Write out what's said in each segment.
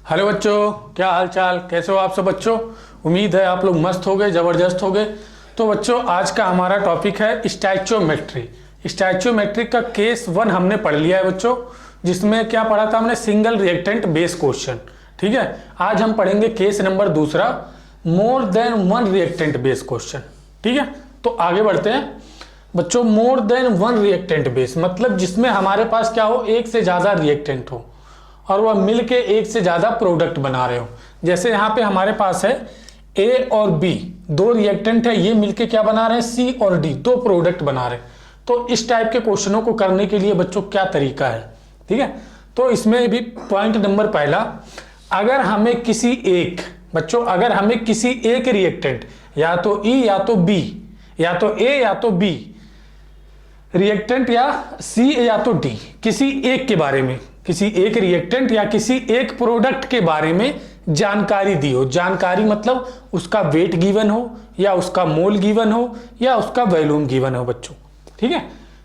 Hello बच्चों, क्या हाल चाल, कैसे हो आप सब बच्चों। उम्मीद है आप लोग मस्त हो गए, ज़बरदस्त हो गए। तो बच्चों आज का हमारा टॉपिक है स्टैचोमेट्री। स्टैचोमेट्री का केस 1 हमने पढ़ लिया है बच्चों, जिसमें क्या पढ़ा था हमने, सिंगल रिएक्टेंट बेस क्वेश्चन। ठीक है, आज हम पढ़ेंगे केस नंबर दूसरा, more than one reactant base question. ठीक है, तो आगे बढ़ते हैं बच्चों। More than one reactant base मतलब जिसमें हमारे पास क्या हो, एक से ज़्यादा रिएक्टेंट हो और वह मिलके एक से ज्यादा प्रोडक्ट बना रहे हो। जैसे यहाँ पे हमारे पास है ए और बी, दो रिएक्टेंट है, ये मिलके क्या बना रहे हैं, सी और डी, दो प्रोडक्ट बना रहे हैं। तो इस टाइप के क्वेश्चनों को करने के लिए बच्चों क्या तरीका है, ठीक है। तो इसमें भी पॉइंट नंबर पहला, अगर हमें किसी एक बच्चों अगर हमें किसी एक रिएक्टेंट या तो ई या तो बी या तो ए या तो बी रिएक्टेंट या सी या तो डी, किसी एक के बारे में, किसी एक रिएक्टेंट या किसी एक प्रोडक्ट के बारे में जानकारी दी हो। जानकारी मतलब उसका वेट गिवन हो या उसका मोल गिवन हो या उसका वॉल्यूम गिवन हो बच्चों। ठीक है,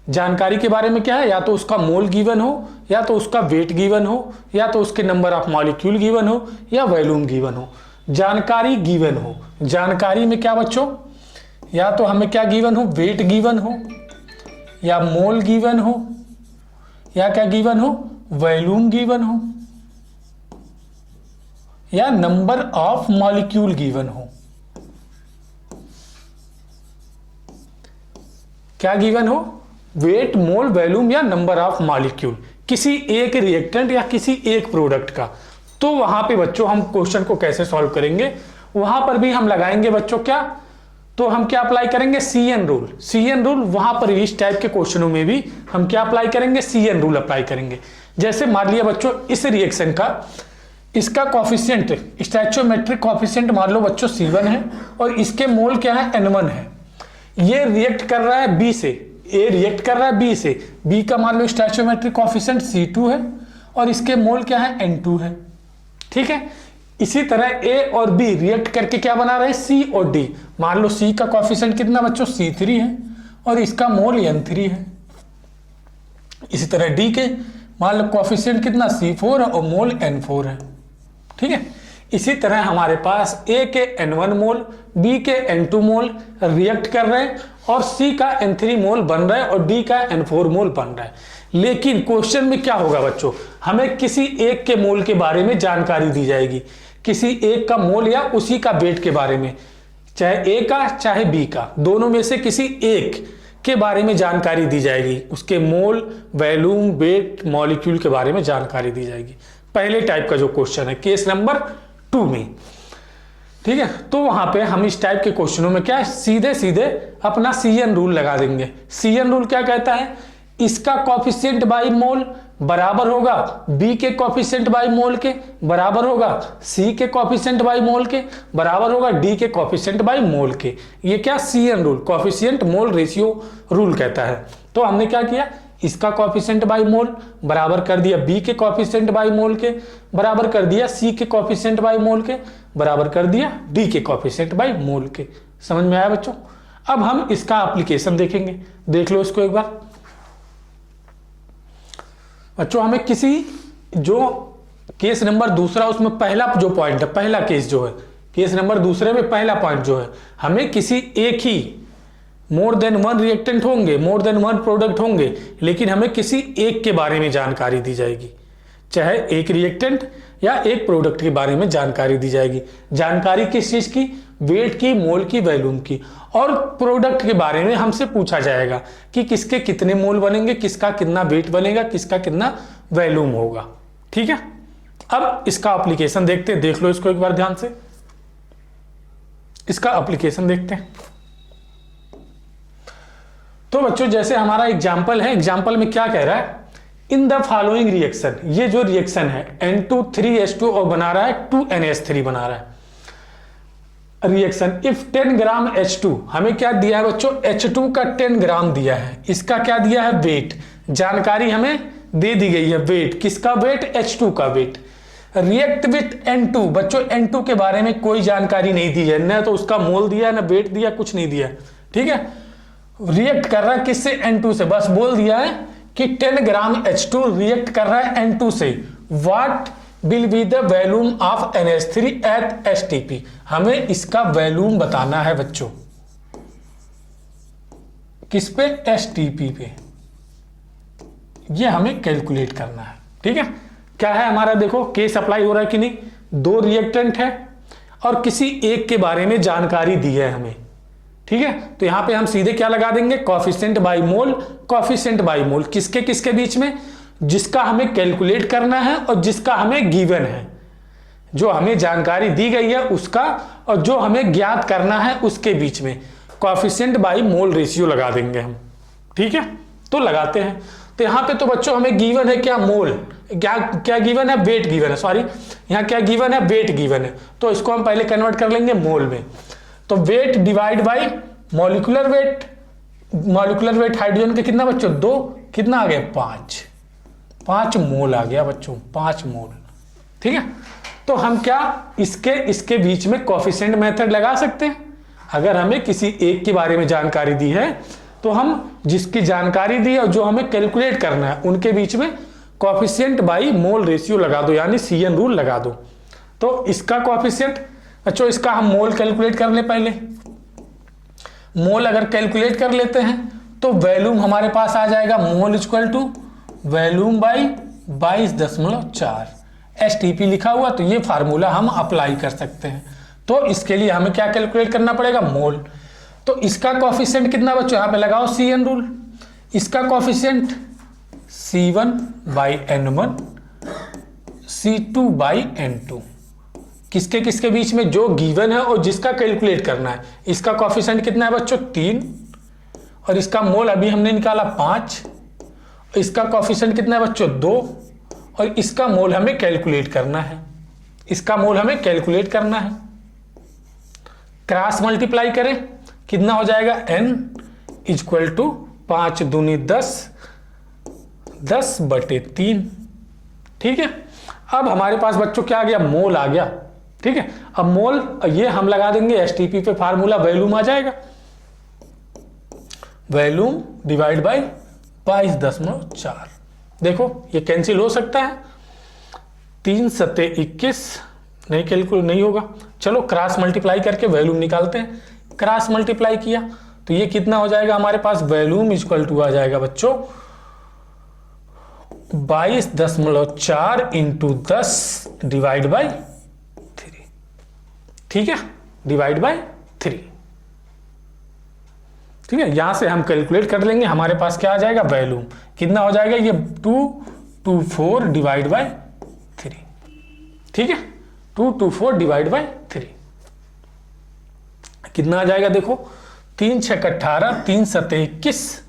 जानकारी के बारे में क्या है, या तो उसका मोल गिवन हो या तो उसका वेट गिवन हो या तो उसके नंबर ऑफ मॉलिक्यूल गिवन हो या वॉल्यूम गिवन हो। जानकारी गिवन हो, जानकारी में क्या बच्चों, या तो हमें क्या गिवन हो, वेट गिवन हो या मोल गिवन हो या क्या गिवन हो, वॉल्यूम गिवन हो या नंबर ऑफ मॉलिक्यूल गिवन हो। क्या गिवन हो, वेट, मोल, वॉल्यूम या नंबर ऑफ मॉलिक्यूल, किसी एक रिएक्टेंट या किसी एक प्रोडक्ट का। तो वहां पे बच्चों हम क्वेश्चन को कैसे सॉल्व करेंगे, वहां पर भी हम लगाएंगे बच्चों क्या, तो हम क्या अप्लाई करेंगे, सीएन रूल। सीएन रूल वहां पर इस टाइप के क्वेश्चनों में भी हम क्या अप्लाई करेंगे, सीएन रूल अप्लाई करेंगे। जैसे मान लिया बच्चों इस रिएक्शन का, इसका कॉफिशिएंट, स्टैचोमेट्रिक कॉफिशिएंट मान लो बच्चों C1 है और इसके मोल क्या है, N1 है। ये रिएक्ट कर रहा है B से, ए रिएक्ट कर रहा है B से, B का मान लो स्टैचोमेट्रिक कॉफिशिएंट C2 है और इसके मोल क्या है, N2 है। ठीक है, इसी तरह A और B रिएक्ट करके क्या बना रहे हैं, C और D। मान लो C का कॉफिशिएंट कितना बच्चों, C3 है और इसका मोल N3 है। इसी तरह D के मान लो कॉफिशिएंट कितना, C4 है और मोल N4 है। ठीक है, इसी तरह हमारे पास A के N1 मोल, B के N2 मोल रिएक्ट कर रहे हैं और C का N3 मोल बन रहा है और D का N4 मोल बन रहा है। लेकिन क्वेश्चन में क्या होगा बच्चों, हमें किसी एक के मोल के बारे में जानकारी दी जाएगी, किसी एक का मोल या उसी का वेट के बारे में, चाहे A का चाहे B का, दोनों में से किसी एक के बारे में जानकारी दी जाएगी, उसके मोल, वॉल्यूम, वेट, मॉलिक्यूल के बारे में जानकारी दी जाएगी। पहले टाइप का जो क्वेश्चन है केस नंबर 2 में। ठीक है, तो वहां पे हम इस टाइप के क्वेश्चनों में क्या है, सीधे सीधे अपना सीएन रूल लगा देंगे। सीएन रूल क्या कहता है, इसका कॉफिशिएंट बाई मोल बराबर होगा बी के कॉफिशिएंट बाई मोल के, बराबर होगा सी के कॉफिशिएंट बाई मोल के, बराबर होगा डी के कॉफिशिएंट बाई मोल के। ये क्या, CN rule, coefficient mole ratio rule कहता है। तो हमने क्या किया, इसका कॉफिशिएंट बाई मोल बराबर कर दिया बी के कॉफिशिएंट बाई मोल के, बराबर कर दिया सी के कॉफिशिएंट बाई मोल के, बराबर कर दिया डी के कॉफिशिएंट बाई मोल के। समझ में आया बच्चों। अब हम इसका एप्लीकेशन देखेंगे, देख लो इसको एक बार बच्चों। हमें किसी जो केस नंबर दूसरा, उसमें पहला जो पॉइंट है, पहला केस जो है, केस नंबर दूसरे में पहला पॉइंट जो है, हमें किसी एक ही, मोर देन वन रिएक्टेंट होंगे, मोर देन वन प्रोडक्ट होंगे, लेकिन हमें किसी एक के बारे में जानकारी दी जाएगी, चाहे एक रिएक्टेंट या एक प्रोडक्ट के बारे में जानकारी दी जाएगी। जानकारी किस चीज की, वेट की, मोल की, वॉल्यूम की। और प्रोडक्ट के बारे में हमसे पूछा जाएगा कि किसके कितने मोल बनेंगे, किसका कितना वेट बनेगा, किसका कितना वॉल्यूम होगा। ठीक है, अब इसका एप्लीकेशन देखते हैं, देख लो इसको एक बार ध्यान से, इसका एप्लीकेशन देखते हैं। तो बच्चों जैसे हमारा एग्जाम्पल है, एग्जाम्पल में क्या कह रहा है, इन द फॉलोइंग रिएक्शन, ये जो रिएक्शन है N2 3H2 और बना रहा है 2NH3 बना रहा है रिएक्शन। इफ 10 ग्राम H2, हमें क्या दिया है बच्चों, H2 का 10 ग्राम दिया है, इसका क्या दिया है, वेट, जानकारी हमें दे दी गई है, वेट, किसका वेट, H2 का वेट। रिएक्ट विथ N2, बच्चों N2 के बारे में कोई जानकारी नहीं दी है, न तो उसका मोल दिया न वेट दिया, कुछ नहीं दिया। ठीक है, रिएक्ट कर रहा है किससे, N2 से, बस बोल दिया है कि 10 ग्राम H2 रिएक्ट कर रहा है N2 से। What will be the volume of NH3 at STP। हमें इसका वॉल्यूम बताना है बच्चों, किस पे? STP पे। ये हमें कैलकुलेट करना है। ठीक है, क्या है हमारा, देखो केस अप्लाई हो रहा है कि नहीं, दो रिएक्टेंट है और किसी एक के बारे में जानकारी दी है हमें। ठीक है, तो यहां पे हम सीधे क्या लगा देंगे, coefficient by mole. Coefficient by mole किसके किसके बीच में? जिसका हमें कैलकुलेट करना है और जिसका हमें गिवन है, जो हमें जानकारी दी गई है उसका और जो हमें ज्ञात करना है उसके बीच में कोएफिशिएंट बाय मोल रेशियो लगा देंगे हम। ठीक है, तो लगाते हैं। तो यहां पे तो बच्चों हमें गिवन है क्या, मोल। क्या गिवन है, वेट गिवन है, सॉरी यहां क्या गिवन है, वेट गिवन है। तो इसको हम पहले कन्वर्ट कर लेंगे मोल में। तो weight divide by molecular wait. Molecular weight hydrogen के कितना बच्चों, 2, कितना आ गया, 5 मोल आ गया बच्चों, 5 मोल। ठीक है, तो हम क्या इसके बीच में कोएफिशिएंट मेथड लगा सकते हैं। अगर हमें किसी एक के बारे में जानकारी दी है तो हम जिसकी जानकारी दी है और जो हमें कैलकुलेट करना है उनके बीच में कोएफिशिएंट बाय मोल रेशियो लगा दो, यानी CN रूल लगा दो। तो इसका कोएफिशिएंट, अच्छा इसका हम मोल कैलकुलेट कर ले पहले। मोल अगर कैलकुलेट कर लेते हैं तो वॉल्यूम हमारे पास आ जाएगा, mole equal to volume by 22.4। STP लिखा हुआ, तो ये फार्मूला हम अप्लाई कर सकते हैं। तो इसके लिए हमें क्या कैलकुलेट करना पड़ेगा, मोल। तो इसका कोएफिशिएंट कितना बच्चों, यहां पे लगाओ CN रूल। इसका coefficient C1 by N1, C2 by N2। किसके किसके बीच में, जो गिवन है और जिसका कैलकुलेट करना है। इसका कोएफिशिएंट कितना है बच्चों, 3, और इसका मोल अभी हमने निकाला 5। इसका कोएफिशिएंट कितना है बच्चों, 2, और इसका मोल हमें कैलकुलेट करना है। इसका मोल हमें कैलकुलेट करना है। क्रॉस मल्टीप्लाई करें, कितना हो जाएगा, N इक्वल टू 5 दूनी 10, 10/3। ठीक है, अब हमारे पास बच्चों क्या आ गया, मोल आ गया। ठीक है, अब मोल ये हम लगा देंगे STP पे, फार्मूला वॉल्यूम आ जाएगा, वॉल्यूम डिवाइड बाय 22.4। देखो ये कैंसिल हो सकता है, 3 सत्ते 21, नहीं कैलकुलेट नहीं होगा। चलो क्रॉस मल्टीप्लाई करके वॉल्यूम निकालते हैं। क्रॉस मल्टीप्लाई किया तो ये कितना हो जाएगा हमारे पास, वॉल्यूम इक्वल टू आ जाएगा बच्चों 22.4 इंटू 10 डिवाइड बाई 3। ठीक है, डिवाइड बाई 3। ठीक है, यहां से हम कैलकुलेट कर लेंगे, हमारे पास क्या आ जाएगा, वॉल्यूम कितना हो जाएगा, ये 224 डिवाइड बाई 3। ठीक है, 224 डिवाइड बाई 3 कितना आ जाएगा, देखो 3 6 18, 3 7 21,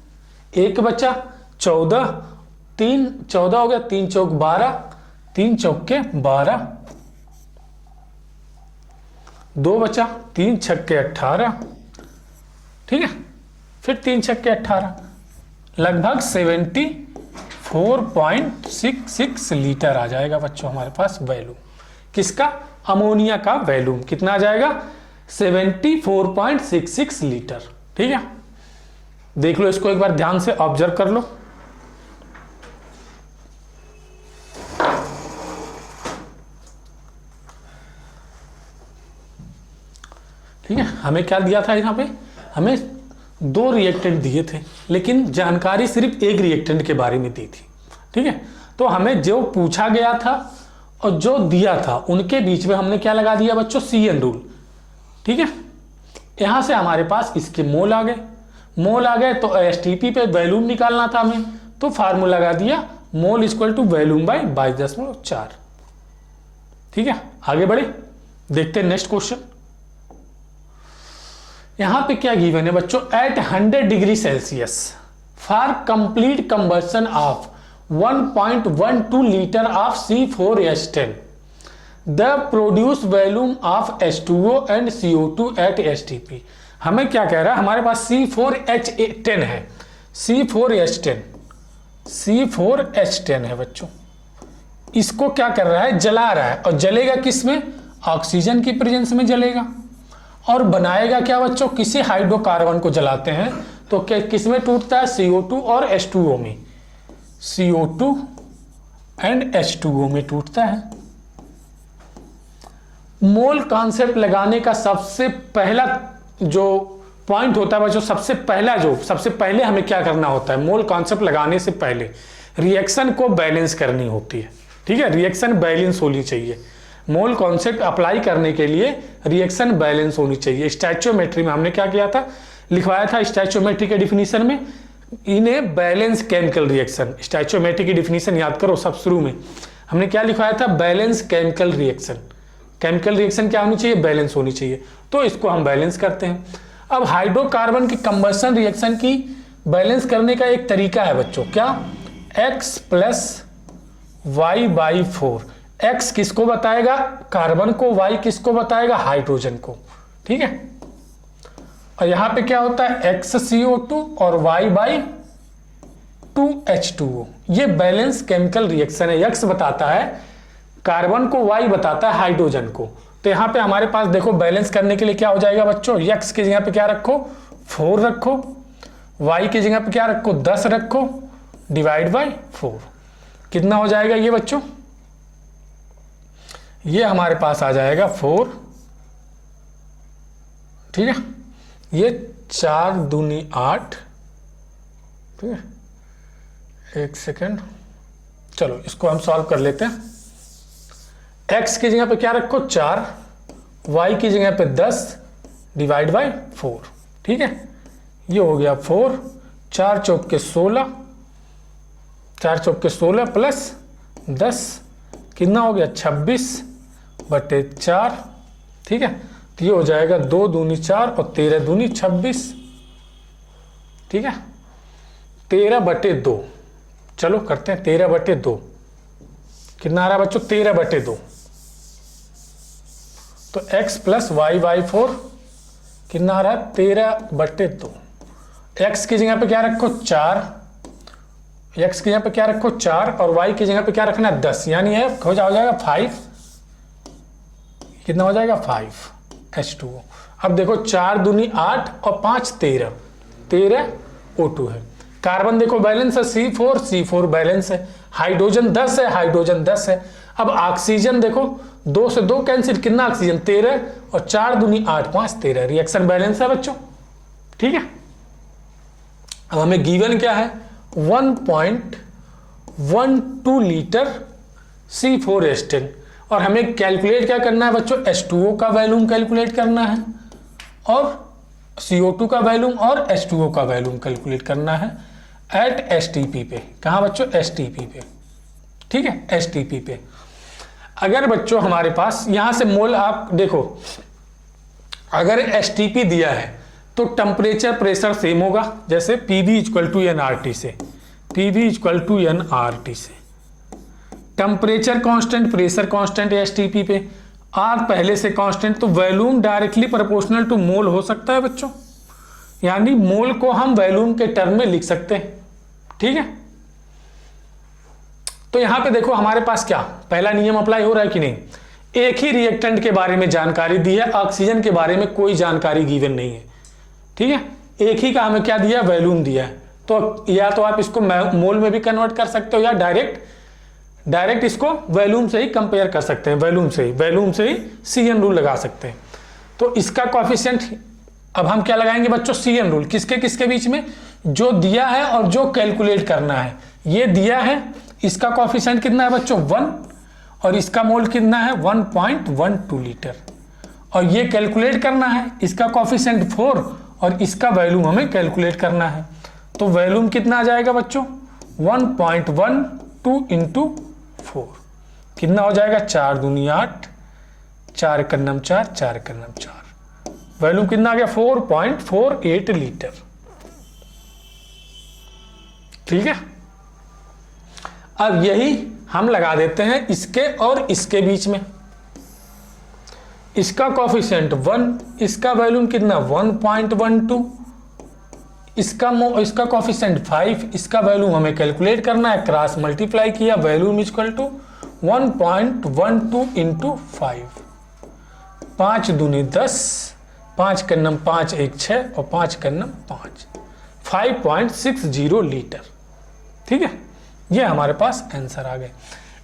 एक बचा 14, 3 14 हो गया, 3 चौक 12, 3 चौके 12, 2 बचा, 3 छक्के 18। ठीक है, फिर 3 छक्के 18, लगभग 74.66 लीटर आ जाएगा बच्चों हमारे पास वॉल्यूम। किसका, अमोनिया का वॉल्यूम कितना आ जाएगा, 74.66 लीटर। ठीक है, देख लो इसको एक बार ध्यान से ऑब्जर्व कर लो। ठीक है, हमें क्या दिया था यहाँ पे, हमें 2 रिएक्टेंट दिए थे, लेकिन जानकारी सिर्फ एक रिएक्टेंट के बारे में दी थी। ठीक है, तो हमें जो पूछा गया था और जो दिया था उनके बीच में हमने क्या लगा दिया बच्चों, CN रूल। ठीक है, यहां से हमारे पास इसके मोल आ गए। मोल आ गए तो STP पे वॉल्यूम निकालना था हमें, तो फार्मूला लगा दिया, mole equal to volume by 22.4। ठीक है, आगे बढ़े, देखते हैं नेक्स्ट क्वेश्चन। यहां पे क्या गिवन है बच्चों, at 100 degree Celsius for complete combustion of 1.12 litre of C4H10 the produce volume of H2O and CO2 at STP। हमें क्या कह रहा है, हमारे पास C4H10 है, C4H10 है बच्चों। इसको क्या कर रहा है, जला रहा है, और जलेगा किस में, ऑक्सीजन की प्रेजेंस में जलेगा। और बनाएगा क्या बच्चों, किसी हाइड्रोकार्बन को जलाते हैं तो किस में टूटता है, CO2 और H2O में, CO2 एंड H2O में टूटता है। मोल कॉन्सेप्ट लगाने का सबसे पहला जो पॉइंट होता है बच्चों, सबसे पहले हमें क्या करना होता है, मोल कॉन्सेप्ट लगाने से पहले रिएक्शन को बैलेंस करनी होती है। ठीक है, रिएक्शन बैलेंस होनी चाहिए। मोल कॉन्सेप्ट अप्लाई करने के लिए रिएक्शन बैलेंस होनी चाहिए। स्टैचोमेट्री में हमने क्या किया था, लिखवाया था स्टैचोमेट्री के डिफिनीशन में, इन्हें बैलेंस केमिकल रिएक्शन। स्टैचोमेट्री की डिफिनीशन याद करो, सब शुरू में हमने क्या लिखवाया था, balance chemical reaction. Chemical reaction क्या होनी चाहिए, बैलेंस होनी चाहिए। तो इसको हम बैलेंस करते हैं। अब हाइड्रोकार्बन की कंबशन रिएक्शन की बैलेंस करने का एक तरीका है बच्चों, क्या, x plus y by 4। X किसको बताएगा, कार्बन को, वाई किसको बताएगा, हाइड्रोजन को। ठीक है, और यहां पे क्या होता है, XCO2 और y बाई 2H2O। ये बैलेंस केमिकल रिएक्शन है। x बताता है कार्बन को, y बताता है हाइड्रोजन को। तो यहां पे हमारे पास देखो बैलेंस करने के लिए क्या हो जाएगा बच्चों, x की जगह पे क्या रखो, 4 रखो, y की जगह पे क्या रखो, 10 रखो, डिवाइड बाई 4। कितना हो जाएगा ये बच्चों, ये हमारे पास आ जाएगा 4। ठीक है, ये 4 दूनी 8। ठीक है, एक सेकेंड, चलो इसको हम सॉल्व कर लेते हैं। x की जगह पे क्या रखो, 4, y की जगह पे 10, डिवाइड बाई 4। ठीक है, ये हो गया 4, 4 चौक के 16, 4 चौक के 16 प्लस 10, कितना हो गया, 26/4। ठीक है, तो ये हो जाएगा 2 दूनी 4 और 13 दूनी 26। ठीक है, 13/2। चलो करते हैं 13/2, कितना आ रहा है बच्चों, 13/2। तो x प्लस वाई बाई 4 कितना आ रहा है, 13/2। x की जगह पे क्या रखो, 4, x की जगह पे क्या रखो 4 और y की जगह पे क्या रखना है, 10, यानी है हो जाएगा 5। कितना हो जाएगा, 5H2O। अब देखो 4 दूनी 8 और 5 13, 13 O2 है। कार्बन देखो बैलेंस है, C4 बैलेंस है, हाइड्रोजन 10 है, हाइड्रोजन 10 है। अब ऑक्सीजन देखो 2 से 2 कैंसिल, कितना ऑक्सीजन, 13 और 4 दूनी 8, 5 13, रिएक्शन बैलेंस है बच्चों। ठीक है, अब हमें गिवन क्या है, 1.12 लीटर C4H10, और हमें कैलकुलेट क्या करना है बच्चों, H2O का वैल्यूम कैलकुलेट करना है और CO2 का वैल्यूम और H2O का वैल्यूम कैलकुलेट करना है एट STP पे। कहाँ बच्चों, STP पे। ठीक है, STP पे। अगर बच्चों हमारे पास यहां से मोल, आप देखो अगर STP दिया है तो टेम्परेचर प्रेशर सेम होगा, जैसे PV = nRT से, PV = nRT से। टेम्परेचर कांस्टेंट, प्रेशर कांस्टेंट है STP पे, R पहले से कांस्टेंट, तो वैल्यूम डायरेक्टली प्रोपोर्शनल टू मोल हो सकता है बच्चों, यानी मोल को हम वैल्यूम के टर्म में लिख सकते हैं। ठीक है, तो यहां पे देखो हमारे पास क्या पहला नियम अप्लाई हो रहा है कि नहीं, एक ही रिएक्टेंट के बारे में जानकारी दी है, ऑक्सीजन के बारे में कोई जानकारी गिवन नहीं है। ठीक है, एक ही का हमें क्या दिया, वैल्यूम दिया है। तो या तो आप इसको मोल में भी कन्वर्ट कर सकते हो या डायरेक्ट इसको वैल्यूम से ही कंपेयर कर सकते हैं, वैल्यूम से ही CN रूल लगा सकते हैं। तो इसका कोएफिशिएंट अब हम क्या लगाएंगे बच्चों, CN रूल, किसके बीच में, जो दिया है और जो कैलकुलेट करना है। ये दिया है, इसका कोएफिशिएंट कितना है बच्चों, 1, और इसका मोल कितना है, 1.12 लीटर, और ये कैलकुलेट करना है, इसका कोएफिशिएंट 4 और इसका वैल्यूम हमें कैलकुलेट करना है। तो वैल्यूम कितना आ जाएगा बच्चों, 1.12 इंटू 4, कितना हो जाएगा, 4 दूनी 8, 4 कन्नम 4, 4 कन्नम 4, वैल्यूम कितना आ गया, 4.48 लीटर। ठीक है, अब यही हम लगा देते हैं इसके और इसके बीच में। इसका कोएफिशिएंट 1, इसका वैल्यूम कितना 1.12, इसका कोएफिशिएंट 5, इसका वैल्यूम हमें कैलकुलेट करना है, क्रॉस मल्टीप्लाई किया, वैल्यूम = 1.12 इंटू 5, 5 दूनी 10, 5 कन्नम 5 1 6 और 5 कन्नम 5, 5.60 लीटर। ठीक है, ये हमारे पास आंसर आ गए।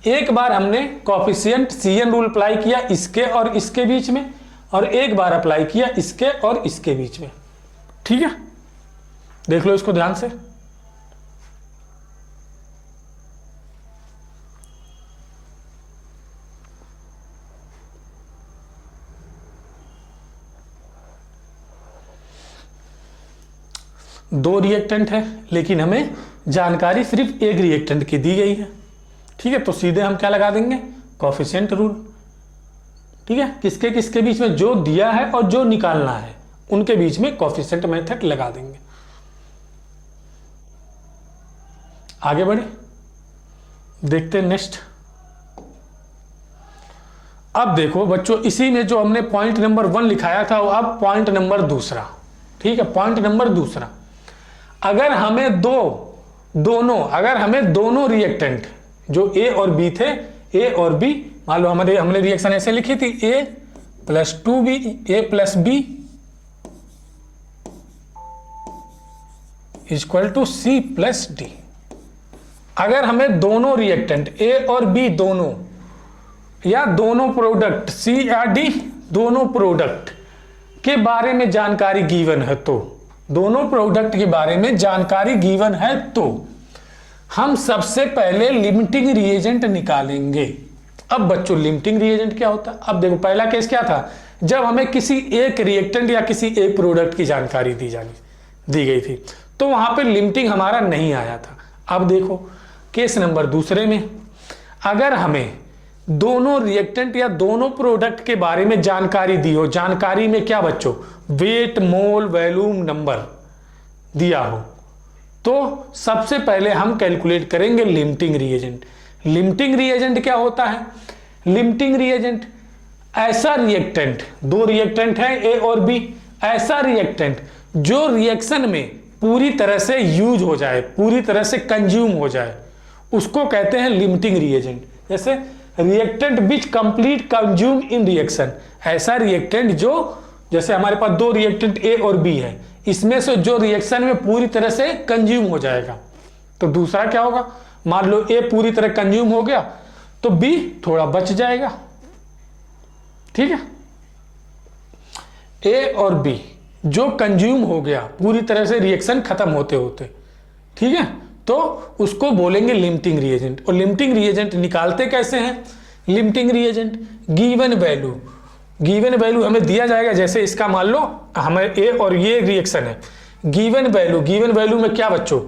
एक बार हमने कॉफिशिएंट CN रूल अप्लाई किया इसके और इसके बीच में, और एक बार अप्लाई किया इसके और इसके बीच में। ठीक है, देख लो इसको ध्यान से। दो रिएक्टेंट है लेकिन हमें जानकारी सिर्फ एक रिएक्टेंट की दी गई है। ठीक है, तो सीधे हम क्या लगा देंगे, कॉफिशिएंट रूल। ठीक है, किसके किसके बीच में, जो दिया है और जो निकालना है उनके बीच में कॉफिशिएंट मेथड लगा देंगे। आगे बढ़े, देखते हैं नेक्स्ट। अब देखो बच्चों, इसी में जो हमने पॉइंट नंबर 1 लिखाया था, अब पॉइंट नंबर दूसरा। ठीक है, पॉइंट नंबर दूसरा, अगर हमें दोनों रिएक्टेंट जो A और B थे, A और B, मान लो हमने रिएक्शन ऐसे लिखी थी, A + 2B, A + B = C + D। अगर हमें दोनों रिएक्टेंट A और B दोनों, या दोनों प्रोडक्ट C या D दोनों प्रोडक्ट के बारे में जानकारी गिवन है, तो दोनों प्रोडक्ट के बारे में जानकारी गिवन है तो हम सबसे पहले लिमिटिंग रिएजेंट निकालेंगे। अब बच्चों लिमिटिंग रिएजेंट क्या होता है? अब देखो पहला केस क्या था, जब हमें किसी एक रिएक्टेंट या किसी एक प्रोडक्ट की जानकारी दी गई थी तो वहां पे लिमिटिंग हमारा नहीं आया था। अब देखो केस नंबर दूसरे में, अगर हमें दोनों रिएक्टेंट या दोनों प्रोडक्ट के बारे में जानकारी दी हो, जानकारी में क्या बच्चों, वेट, मोल, वॉल्यूम, नंबर दिया हो, तो सबसे पहले हम कैलकुलेट करेंगे लिमिटिंग रिएजेंट। लिमिटिंग रिएजेंट क्या होता है? लिमिटिंग रिएजेंट ऐसा रिएक्टेंट, दो रिएक्टेंट है A और B, ऐसा रिएक्टेंट जो रिएक्शन में पूरी तरह से यूज हो जाए, पूरी तरह से कंज्यूम हो जाए, उसको कहते हैं लिमिटिंग रिएजेंट। जैसे reactant which complete consume in reaction, ऐसा रिएक्टेंट जो, जैसे हमारे पास दो रिएक्टेंट A और B है, इसमें से जो रिएक्शन में पूरी तरह से कंज्यूम हो जाएगा। तो दूसरा क्या होगा, मान लो A पूरी तरह कंज्यूम हो गया तो B थोड़ा बच जाएगा। ठीक है, A और B जो कंज्यूम हो गया पूरी तरह से रिएक्शन खत्म होते होते, ठीक है, तो उसको बोलेंगे लिमिटिंग रिएजेंट। और लिमिटिंग रिएजेंट निकालते कैसे हैं? लिमिटिंग रिएजेंट गिवन वैल्यू हमें दिया जाएगा, जैसे इसका मान लो हमें A और ये रिएक्शन है, गिवन वैल्यू में क्या बच्चों,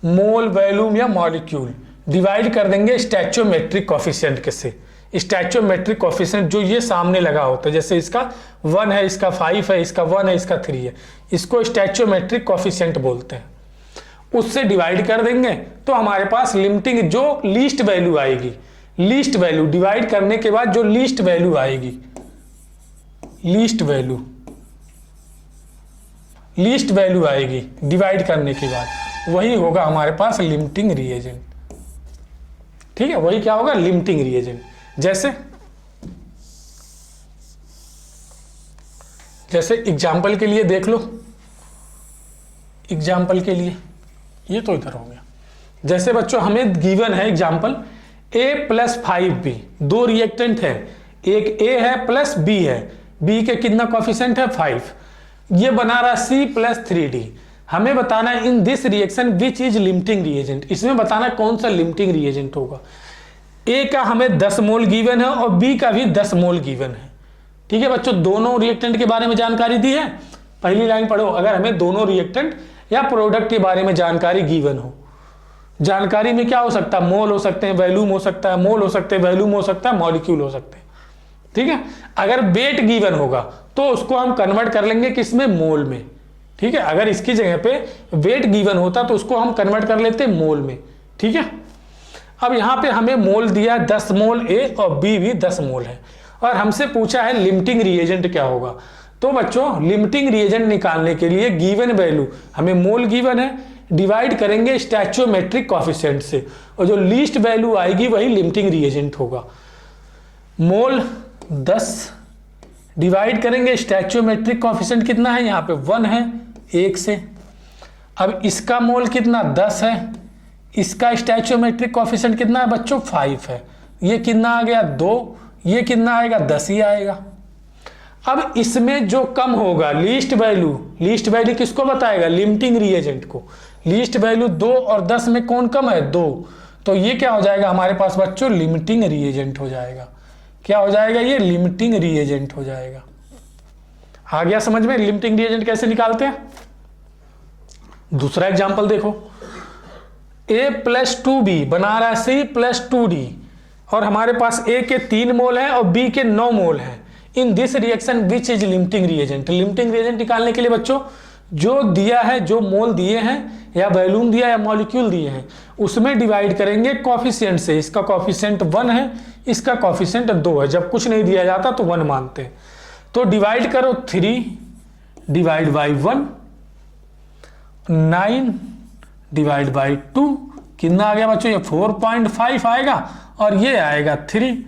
मोल, वॉल्यूम या मॉलिक्यूल, डिवाइड कर देंगे स्टैचोमेट्रिक कोफिशिएंट के से। स्टैचोमेट्रिक कोफिशिएंट जो ये सामने लगा होता है, जैसे इसका 1 है, इसका 5 है, इसका 1 है, इसका 3 है, इसको स्टैचोमेट्रिक कोफिशिएंट बोलते हैं। उससे डिवाइड कर देंगे तो हमारे पास लिमिटिंग जो लीस्ट वैल्यू आएगी, लीस्ट वैल्यू डिवाइड करने के बाद जो लीस्ट वैल्यू आएगी, लीस्ट वैल्यू आएगी डिवाइड करने के बाद, वही होगा हमारे पास लिमिटिंग रिएजेंट। ठीक है, वही क्या होगा, लिमिटिंग रिएजेंट। जैसे एग्जाम्पल के लिए देख लो, एग्जाम्पल के लिए ये तो इधर हो गया। जैसे बच्चों हमें गिवन है एग्जाम्पल A + 5B, दो रिएक्टेंट है, एक A है प्लस B है, B के कितना कोफिशिएंट है 5, ये बना रहा C + 3D। हमें बताना है in this reaction which is limiting reagent, इसमें बताना कौन सा लिमिटिंग रिएजेंट होगा। A का हमें 10 मोल गिवन है और B का भी 10 मोल गिवन है। ठीक है बच्चों, दोनों रिएक्टेंट के बारे में जानकारी दी है। पहली लाइन पढ़ो, अगर हमें दोनों रिएक्टेंट या प्रोडक्ट के बारे में जानकारी गिवन हो, जानकारी में क्या हो सकता है, मोल हो सकते हैं, वॉल्यूम हो सकता है, मोल हो सकते हैं, वॉल्यूम हो सकता है, मॉलिक्यूल हो सकते हैं। ठीक है, अगर वेट गिवन होगा तो उसको हम कन्वर्ट कर लेंगे किसमें, मोल में। ठीक है, अगर इसकी जगह पे वेट गिवन होता तो उसको हम कन्वर्ट कर लेते मोल में। ठीक है, अब यहाँ पे हमें मोल दिया 10 मोल A और B भी 10 मोल है, और हमसे पूछा है लिमिटिंग रिएजेंट क्या होगा। तो बच्चों लिमिटिंग रिएजेंट निकालने के लिए गिवन वैल्यू, हमें मोल गिवन है, डिवाइड करेंगे स्टैचोमेट्रिक कोफिशिएंट से, और जो लीस्ट वैल्यू आएगी वही लिमिटिंग रिएजेंट होगा। मोल 10 डिवाइड करेंगे स्टैचोमेट्रिक कोफिशिएंट कितना है, यहाँ पे 1 है 1 से। अब इसका मोल कितना 10 है, इसका स्टैचोमेट्रिक कोफिशिएंट कितना है बच्चों 5 है, ये कितना आ गया 2, ये कितना आएगा 10 ही आएगा। अब इसमें जो कम होगा लीस्ट वैल्यू किसको बताएगा? लिमिटिंग रिएजेंट को। लीस्ट वैल्यू 2 और 10 में कौन कम है? 2। तो ये क्या हो जाएगा हमारे पास बच्चों? लिमिटिंग रिएजेंट हो जाएगा। क्या हो जाएगा? ये लिमिटिंग रिएजेंट हो जाएगा। आ गया समझ में लिमिटिंग रिएजेंट कैसे निकालते हैं? दूसरा एग्जांपल देखो, A+2B बना रहा है C+2D और हमारे पास A के 3 मोल हैं और B के 9 मोल हैं। In this reaction which is limiting reagent? Limiting reagent निकालने के लिए बच्चों जो दिया है, जो मोल दिए हैं या वैल्यूम दिया या मॉलिक्यूल दिए हैं, उसमें डिवाइड करेंगे कॉफिशिएंट से। इसका कॉफिशिएंट 1 है, इसका कॉफिशिएंट 2 है। जब कुछ नहीं दिया जाता तो 1 मानते हैं। तो डिवाइड करो 3 डिवाइड बाई 1, 9 डिवाइड बाई 2, कितना आ गया बच्चों? ये 4.5 आएगा और ये आएगा 3।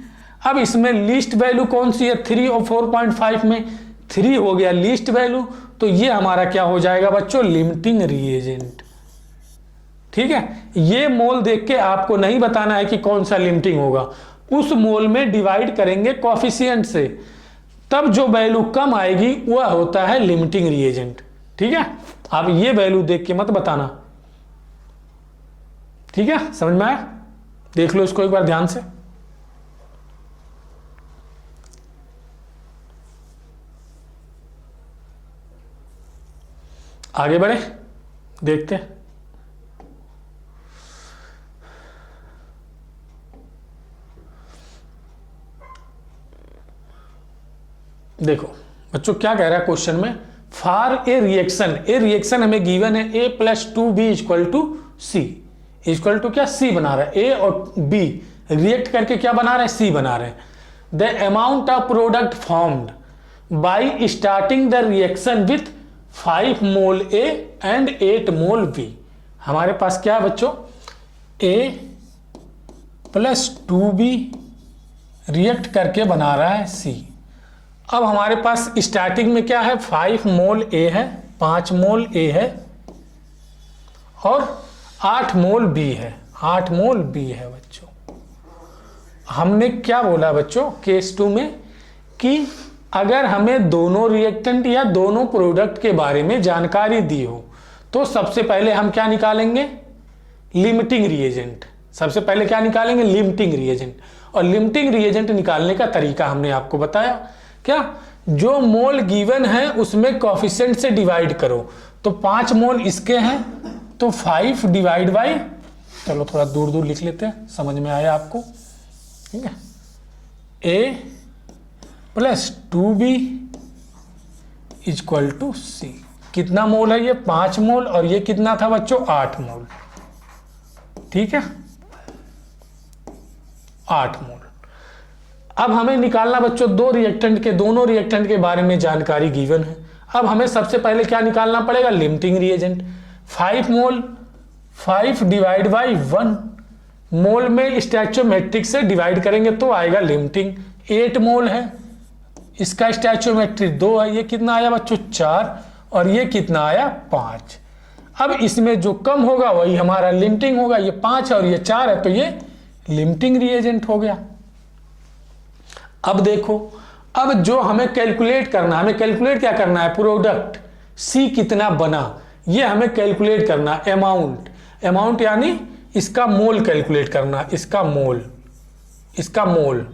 अब इसमें लीस्ट वैल्यू कौन सी है? 3 और 4.5 में 3 हो गया लीस्ट वैल्यू, तो ये हमारा क्या हो जाएगा बच्चों? Limiting reagent. ठीक है, ये मोल देख के आपको नहीं बताना है कि कौन सा लिमिटिंग होगा, उस मोल में डिवाइड करेंगे कॉफिशिएंट से, तब जो वैल्यू कम आएगी वह होता है लिमिटिंग रिएजेंट। ठीक है, आप ये वैल्यू देख के मत बताना। ठीक है, समझ में आया? देख लो इसको एक बार ध्यान से। आगे बढ़े, देखते हैं। देखो बच्चों क्या कह रहा है क्वेश्चन में, फॉर ए रिएक्शन हमें गिवन है A+2B equal to C, equal to क्या? C बना रहा है। A और B रिएक्ट करके क्या बना रहे हैं? C बना रहे हैं। The amount of product formed by starting the reaction with 5 mole A and 8 mole B। हमारे पास क्या है बच्चों? A+2B रिएक्ट करके बना रहा है C। अब हमारे पास स्टार्टिंग में क्या है? 5 मोल A है, 5 मोल A है और 8 मोल B है, 8 मोल B है बच्चों। हमने क्या बोला बच्चों केस 2 में कि अगर हमें दोनों रिएक्टेंट या दोनों प्रोडक्ट के बारे में जानकारी दी हो तो सबसे पहले हम क्या निकालेंगे? Limiting reagent. सबसे पहले क्या निकालेंगे? Limiting reagent. और लिमिटिंग रिएजेंट निकालने का तरीका हमने आपको बताया। क्या? जो मोल गिवन है उसमें कॉफिशिएंट से डिवाइड करो। तो 5 मोल इसके हैं तो 5 डिवाइड बाई, चलो थोड़ा दूर दूर लिख लेते हैं, समझ में आया आपको? ठीक है, A+2B इक्वल टू C। कितना मोल है? ये 5 मोल और ये कितना था बच्चों? 8 मोल। ठीक है, 8 मोल। अब हमें निकालना बच्चों दोनों रिएक्टेंट के बारे में जानकारी गिवन है। अब हमें सबसे पहले क्या निकालना पड़ेगा? Limiting reagent. 5 mole 5 divide by 1 मोल में स्टैचोमेट्रिक से डिवाइड करेंगे तो आएगा लिमिटिंग। 8 मोल है, इसका स्टैचोमेट्रिक 2 है, ये कितना आया बच्चों? 4 और ये कितना आया? 5। अब इसमें जो कम होगा वही हमारा लिमिटिंग होगा। ये 5 और ये 4 है तो ये लिमिटिंग रिएजेंट हो गया। अब देखो, अब जो हमें कैलकुलेट करना है, हमें कैलकुलेट क्या करना है? प्रोडक्ट C कितना बना ये हमें कैलकुलेट करना। अमाउंट यानी इसका मोल कैलकुलेट करना, इसका मोल।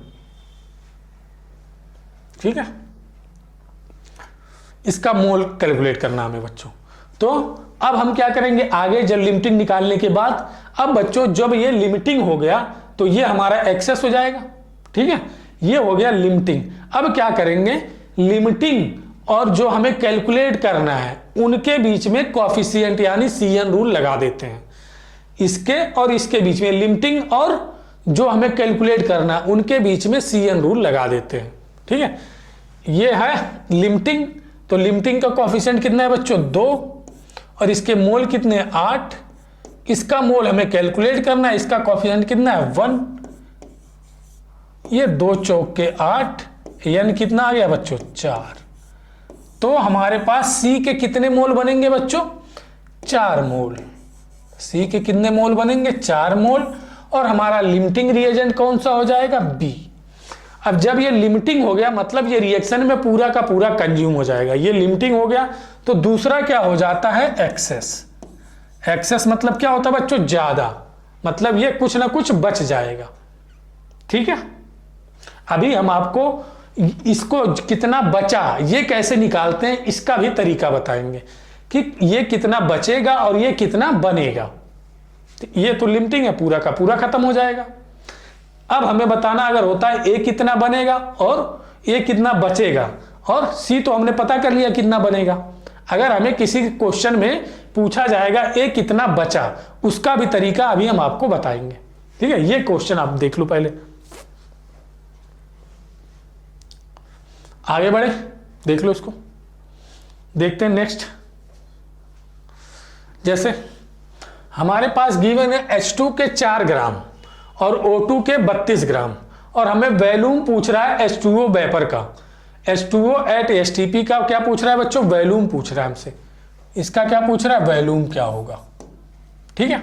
ठीक है, इसका मोल कैलकुलेट करना हमें बच्चों। तो अब हम क्या करेंगे आगे? जब लिमिटिंग निकालने के बाद, अब बच्चों जब ये लिमिटिंग हो गया तो ये हमारा एक्सेस हो जाएगा। ठीक है, ये हो गया लिमिटिंग। अब क्या करेंगे? लिमिटिंग और जो हमें कैलकुलेट करना है उनके बीच में कॉफिशिएंट यानी CN रूल लगा देते हैं। इसके और इसके बीच में, लिमिटिंग और जो हमें कैलकुलेट करना है उनके बीच में CN रूल लगा देते हैं। ठीक है, ये है लिमिटिंग। तो लिमिटिंग का कॉफिशिएंट कितना है बच्चों? 2 और इसके मोल कितने हैं? 8। इसका मोल हमें कैलकुलेट करना है, इसका कॉफिशिएंट कितना है? 1। ये 2 चौक के 8 यानी कितना आ गया बच्चों? 4। तो हमारे पास C के कितने मोल बनेंगे बच्चों? 4 मोल। C के कितने मोल बनेंगे? 4 मोल। और हमारा लिमिटिंग रिएजेंट कौन सा हो जाएगा, बी। अब जब ये लिमिटिंग हो गया मतलब ये रिएक्शन में पूरा का पूरा कंज्यूम हो जाएगा, ये लिमिटिंग हो गया। तो दूसरा क्या हो जाता है, एक्सेस। एक्सेस मतलब क्या होता है बच्चों, ज्यादा, मतलब ये कुछ ना कुछ बच जाएगा। ठीक है, अभी हम आपको इसको कितना बचा ये कैसे निकालते हैं इसका भी तरीका बताएंगे कि ये कितना बचेगा और ये कितना बनेगा। ये तो लिमिटिंग है, पूरा का पूरा खत्म हो जाएगा। अब हमें बताना अगर होता है ए कितना बनेगा और ए कितना बचेगा, और सी तो हमने पता कर लिया कितना बनेगा। अगर हमें किसी क्वेश्चन में पूछा जाएगा ए कितना बचा, उसका भी तरीका अभी हम आपको बताएंगे। ठीक है, ये क्वेश्चन आप देख लो पहले, आगे बढ़े, देख लो इसको। देखते हैं नेक्स्ट। जैसे हमारे पास गिवन है H2 के 4 ग्राम और O2 के 32 ग्राम, और हमें वैल्यूम पूछ रहा है H2O वेपर का। H2O एट STP का क्या पूछ रहा है बच्चों, वैल्यूम पूछ रहा है हमसे। इसका क्या पूछ रहा है, वैल्यूम क्या होगा। ठीक है,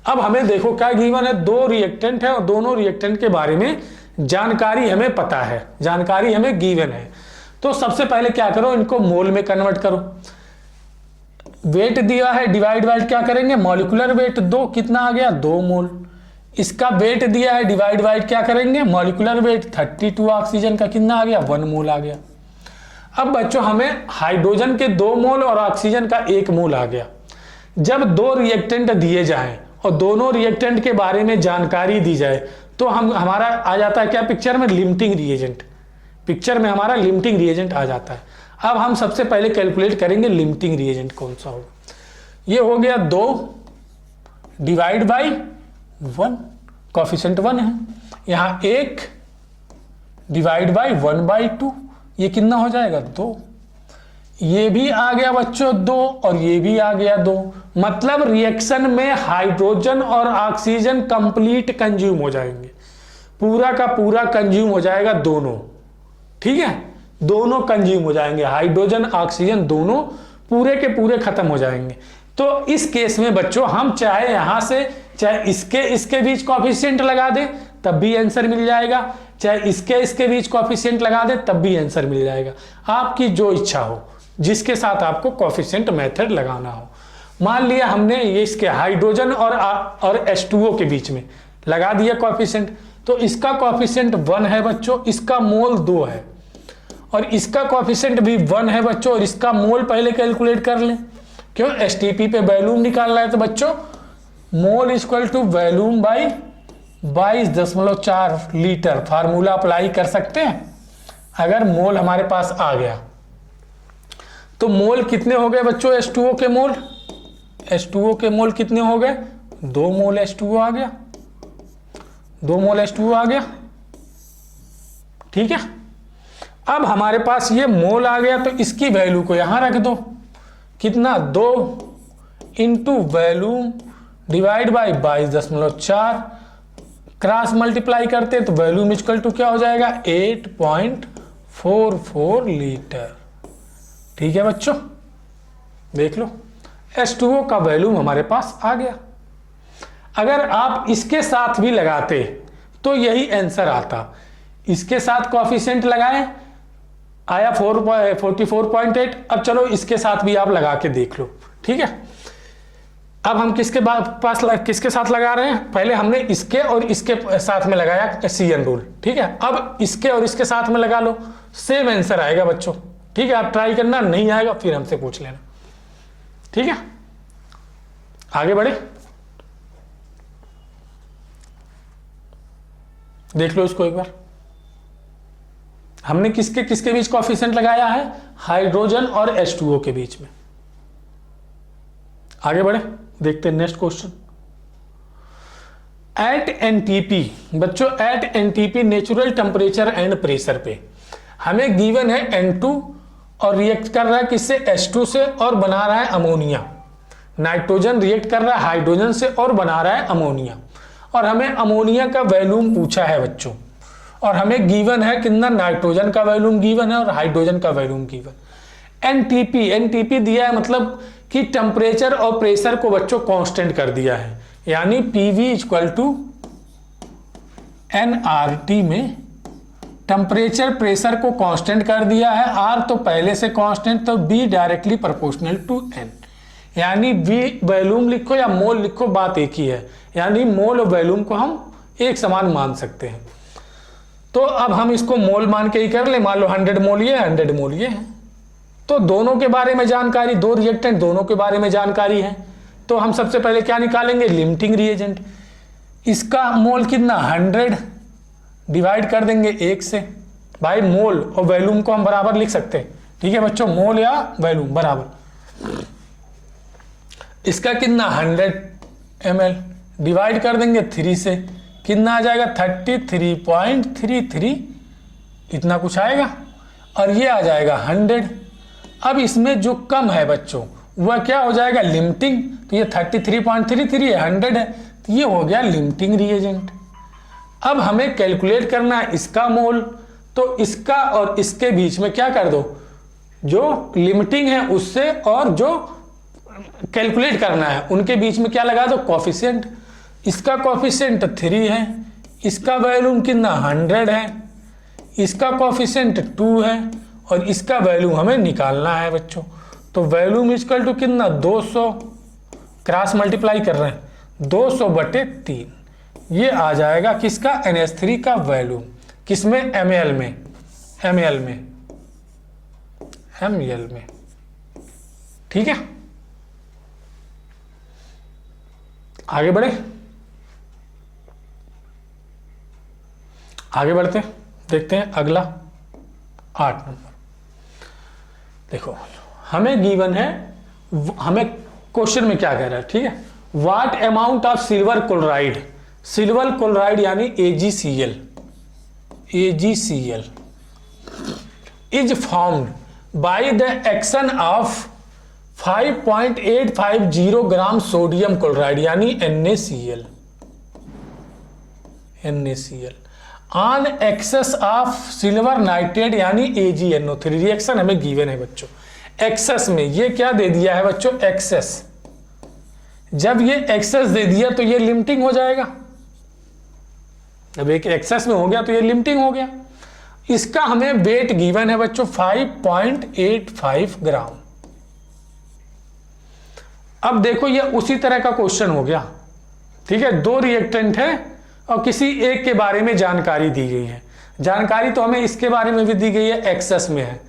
अब हमें देखो क्या गिवन है, 2 रिएक्टेंट है और दोनों रिएक्टेंट के बारे में जानकारी हमें पता है, जानकारी हमें गिवन है। तो सबसे पहले क्या करो, इनको मोल में कन्वर्ट करो। वेट दिया है, डिवाइड बाय क्या करेंगे, मॉलिक्यूलर वेट 2 कितना आ गया, 2 मोल। इसका वेट दिया है, डिवाइड बाय क्या करेंगे, मॉलिक्यूलर वेट 32 ऑक्सीजन का कितना आ गया, 1 मोल आ गया। अब बच्चों हमें हाइड्रोजन के 2 मोल और ऑक्सीजन का 1 मोल आ गया। जब 2 रिएक्टेंट दिए जाएं और दोनों रिएक्टेंट के बारे में जानकारी दी जाए तो हमारा आ जाता है क्या पिक्चर में, लिमिटिंग रिएजेंट। पिक्चर में हमारा लिमिटिंग रिएजेंट आ जाता है। अब हम सबसे पहले कैलकुलेट करेंगे लिमिटिंग रिएजेंट कौन सा होगा। ये हो गया 2 डिवाइड बाई 1, कोफिशिएंट 1 है। यहाँ 1 डिवाइड बाई 1/2, ये कितना हो जाएगा, 2। ये भी आ गया बच्चों 2 और ये भी आ गया 2। मतलब रिएक्शन में हाइड्रोजन और ऑक्सीजन कंप्लीट कंज्यूम हो जाएंगे, पूरा का पूरा कंज्यूम हो जाएगा दोनों। ठीक है, दोनों कंज्यूम हो जाएंगे, हाइड्रोजन ऑक्सीजन दोनों पूरे के पूरे खत्म हो जाएंगे। तो इस केस में बच्चों हम चाहे यहां से चाहे इसके बीच कोएफिशिएंट लगा दें तब भी आंसर मिल जाएगा, चाहे इसके बीच कोएफिशिएंट लगा दें तब भी आंसर मिल जाएगा। आपकी जो इच्छा हो, जिसके साथ आपको कोएफिशिएंट मेथड लगाना हो। मान लिया हमने ये इसके हाइड्रोजन और H2O के बीच में लगा दिया कोएफिशिएंट, तो इसका कोएफिशिएंट 1 है बच्चों, इसका मोल 2 है, और इसका कोएफिशिएंट भी 1 है बच्चों, और इसका मोल पहले कैलकुलेट कर लें। क्यों, STP पे वैल्यूम निकालना है तो बच्चों mole equal to volume by 22.4 litre. Formula apply कर सकते हैं। अगर मोल हमारे पास आ गया तो मोल कितने हो गए बच्चों, H2O के मोल, H2O के मोल कितने हो गए, 2 मोल H2O आ गया, 2 मोल H2O आ गया। ठीक है, अब हमारे पास ये मोल आ गया तो इसकी वैल्यू को यहां रख दो, कितना, 2 into volume divide by 22.4, cross multiply करते तो वैल्यूम इक्वल टू क्या हो जाएगा, 8.44 लीटर। ठीक है बच्चों, देख लो H2O का वैल्यूम हमारे पास आ गया। अगर आप इसके साथ भी लगाते तो यही आंसर आता। इसके साथ कोएफिशिएंट लगाएं, आया 44.8। अब चलो इसके साथ भी आप लगा के देख लो। ठीक है, अब हम किसके साथ लगा रहे हैं, पहले हमने इसके और इसके साथ में लगाया CN रूल। ठीक है, अब इसके और इसके साथ में लगा लो, सेम आंसर आएगा बच्चों। ठीक है, आप ट्राई करना, नहीं आएगा फिर हमसे पूछ लेना। ठीक है, आगे बढ़े, देख लो इसको एक बार। हमने किसके बीच कोएफिशिएंट लगाया है, हाइड्रोजन और H2O के बीच में। आगे बढ़े, देखते हैं नेक्स्ट क्वेश्चन। एट एनटीपी बच्चों, at NTP natural temperature and pressure पे हमें गिवन है N2 और रिएक्ट कर रहा है किससे, H2 से, और बना रहा है अमोनिया। नाइट्रोजन रिएक्ट कर रहा है हाइड्रोजन से और बना रहा है अमोनिया, और हमें अमोनिया का वैल्यूम पूछा है बच्चों, और हमें गिवन है कितना, नाइट्रोजन का वैल्यूम गिवन है और हाइड्रोजन का वैल्यूम गिवन। एनटीपी दिया है, मतलब कि टेम्परेचर और प्रेशर को बच्चों कांस्टेंट कर दिया है, यानी PV इक्वल टू एनआरटी में टेम्परेचर प्रेशर को कांस्टेंट कर दिया है, आर तो पहले से कांस्टेंट, तो V directly proportional to N, यानी बी वॉल्यूम लिखो या मोल लिखो बात एक ही है, यानी मोल और वॉल्यूम को हम एक समान मान सकते हैं। तो अब हम इसको मोल मान के ही कर ले, मान लो 100 मोल ये 100 मोल ये है, तो दोनों के बारे में जानकारी, दो रिएक्टेंट दोनों के बारे में जानकारी है, तो हम सबसे पहले क्या निकालेंगे, लिमिटिंग रिएजेंट। इसका मोल कितना 100 डिवाइड कर देंगे 1 से, भाई मोल और वॉल्यूम को हम बराबर लिख सकते हैं, ठीक है बच्चों, मोल या वॉल्यूम बराबर। इसका कितना 100 ml डिवाइड कर देंगे 3 से, कितना आ जाएगा 33.33, इतना कुछ आएगा, और ये आ जाएगा 100। अब इसमें जो कम है बच्चों वह क्या हो जाएगा, लिमिटिंग, तो ये 33.33 है, 100 है, तो ये हो गया लिमिटिंग रिएजेंट। अब हमें कैलकुलेट करना है इसका मोल, तो इसका और इसके बीच में क्या कर दो, जो लिमिटिंग है उससे और जो कैलकुलेट करना है उनके बीच में क्या लगा दो, कोफिशिएंट। इसका कोफिशिएंट 3 है, इसका वॉल्यूम कितना 100 है, इसका कोफिशिएंट 2 है, और इसका वॉल्यूम हमें निकालना है बच्चों। तो वॉल्यूम इक्वल टू कितना 200, क्रॉस मल्टीप्लाई कर रहे हैं, 200/3, ये आ जाएगा किसका, NH3 का वॉल्यूम, किसमें, ml में, ml में, ठीक है। आगे बढ़ते देखते हैं अगला 8 नंबर। देखो हमें गिवन है, हमें क्वेश्चन में क्या कह रहा है, ठीक है, what amount of silver chloride यानी AgCl is formed by the action of 5.850 gram sodium chloride यानी NaCl on excess of silver nitrate यानी AgNO3। रिएक्शन हमें गिवन है बच्चों, एक्सेस में ये क्या दे दिया है बच्चों, एक्सेस। जब ये एक्सेस दे दिया तो ये लिमिटिंग हो जाएगा, जब एक एक्सेस में हो गया तो ये लिमिटिंग हो गया। इसका हमें वेट गिवन है बच्चों 5.85 ग्राम। अब देखो ये उसी तरह का क्वेश्चन हो गया, ठीक है, दो रिएक्टेंट है और किसी एक के बारे में जानकारी दी गई है, जानकारी तो हमें इसके बारे में भी दी गई है, एक्सेस में है,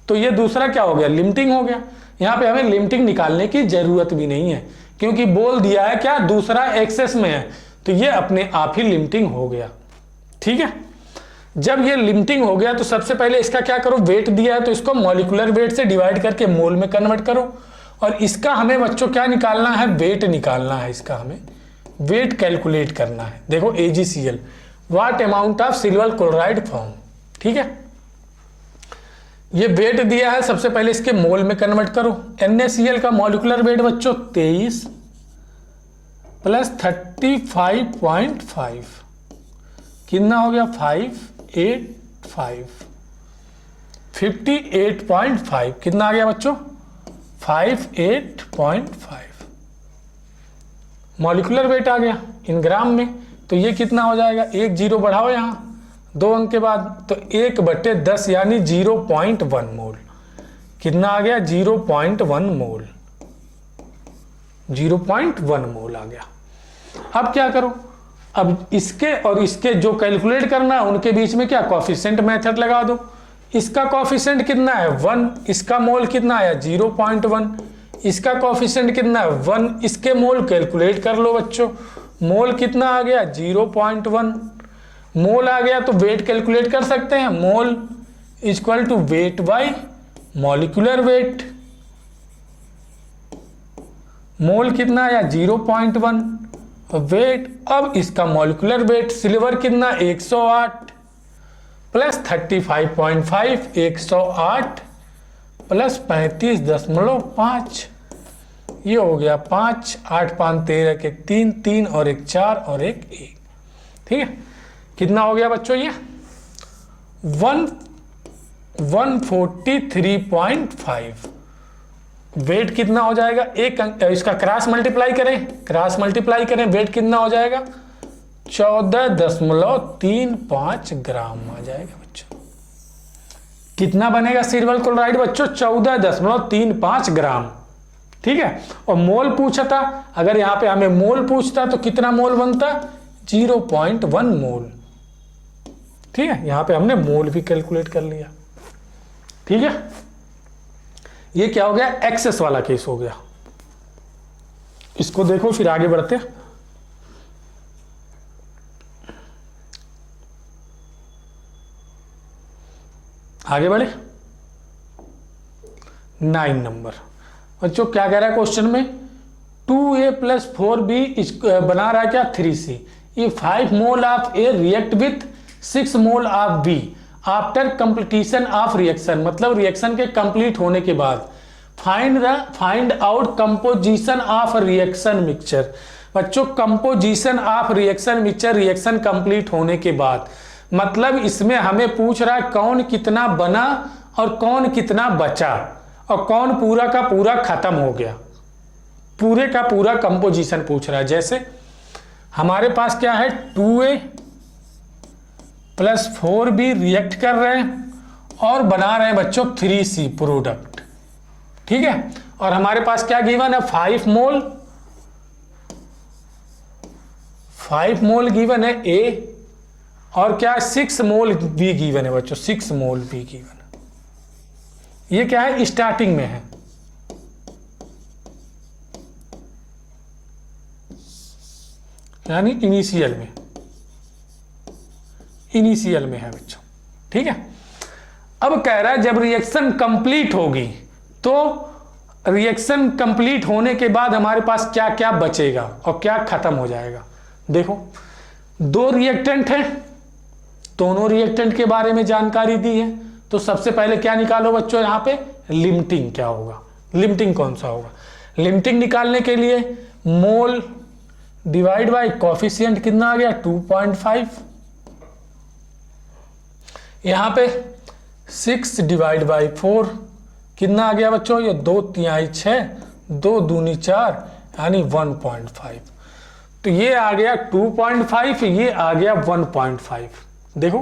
तो ये दूसरा क्या हो गया, लिमिटिंग हो गया। यहाँ पे हमें लिमिटिंग निकालने की जरूरत भी नहीं है, क्योंकि बोल दिया है क्या, दूसरा एक्सेस में है, तो ये अपने आप ही लिमिटिंग हो गया, ठीक है। जब ये लिमिटिंग हो गया तो सबसे पहले इसका क्या करो, वेट दिया है तो इसको मॉलिक्यूलर वेट से डिवाइड करके मोल में कन्वर्ट करो, और इसका हमें बच्चों क्या निकालना है, वेट निकालना है, इसका हमें वेट कैलकुलेट करना है। देखो AgCl what amount of silver chloride form, ठीक है, ये वेट दिया है, सबसे पहले इसके मोल में कन्वर्ट करो। NaCl का मॉलिक्यूलर वेट बच्चों 23 + 35.5 कितना हो गया, 58.5 कितना आ गया बच्चों, 58.5 मॉलिक्यूलर वेट आ गया इन ग्राम में। तो ये कितना हो जाएगा, 1 0 बढ़ाओ यहाँ 2 अंक के बाद, तो 1/10 यानी 0.1 मोल। कितना आ गया, 0.1 मोल, 0.1 मोल आ गया। अब क्या करो, अब इसके और इसके जो कैलकुलेट करना है उनके बीच में क्या, कोफिशिएंट मेथड लगा दो। इसका कोफिशिएंट कितना है 1, इसका मोल कितना आया 0.1, इसका कोफिशिएंट कितना है 1, इसके मोल कैलकुलेट कर लो बच्चों, मोल कितना आ गया 0.1 मोल आ गया। तो वेट कैलकुलेट कर सकते हैं, mole equal to weight by molecular weight. Mole कितना आया 0.1 वेट। अब इसका मॉलिक्यूलर वेट सिल्वर कितना 108 + 35.5 108 + 35.5 ये हो गया 5 8 5 13 के 3 3 और 1 4 और 1 1, ठीक है। कितना हो गया बच्चों, ये 143.5 वेट कितना हो जाएगा, एक इसका क्रॉस मल्टीप्लाई करें, वेट कितना हो जाएगा 14.35 ग्राम आ जाएगा बच्चों। कितना बनेगा सिल्वर क्लोराइड बच्चों? 14.35 ग्राम। ठीक है, और मोल पूछा था, अगर यहां पे हमें मोल पूछता तो कितना मोल बनता? 0.1 मोल। ठीक है, यहां पे हमने मोल भी कैलकुलेट कर लिया। ठीक है, ये क्या हो गया? एक्सेस वाला केस हो गया। इसको देखो, फिर आगे बढ़ते हैं। आगे बढ़े। 9 नंबर बच्चों क्या कह रहा है क्वेश्चन में? 2A + 4B बना रहा है क्या? 3C। ये 5 mole of A react with 6 mole of B after completion of reaction, मतलब रिएक्शन के कंप्लीट होने के बाद। Find out composition of reaction mixture. बच्चों composition of reaction mixture reaction complete होने के बाद, मतलब इसमें हमें पूछ रहा है कौन कितना बना और कौन कितना बचा और कौन पूरा का पूरा खत्म हो गया। पूरे का पूरा कंपोजिशन पूछ रहा है। जैसे हमारे पास क्या है? 2A + 4B रिएक्ट कर रहे हैं और बना रहे हैं बच्चों 3C प्रोडक्ट। ठीक है, और हमारे पास क्या गिवन है? 5 मोल गिवन है A, और क्या 6 मोल B गिवन है बच्चों, 6 मोल B गिवन है। ये क्या है? स्टार्टिंग में है, यानी इनिशियल में है बच्चों। ठीक है, अब कह रहा है जब रिएक्शन कंप्लीट होगी तो रिएक्शन कंप्लीट होने के बाद हमारे पास क्या क्या बचेगा और क्या खत्म हो जाएगा। देखो, 2 रिएक्टेंट हैं, दोनों रिएक्टेंट के बारे में जानकारी दी है। तो सबसे पहले क्या निकालो बच्चों? यहाँ पे लिमिटिंग क्या होगा? लिमिटिंग कौन सा होगा? लिमिटिंग निकालने के लिए मोल डिवाइड बाय कोफिशिएंट कितना आ गया? 2.5। यहाँ पे 6 डिवाइड बाय 4 कितना आ गया बच्चों? ये 2 तिहाई 6, 2 दूनी 4, यानी 1.5। तो ये आ गया 2.5, ये आ गया 1.5। देखो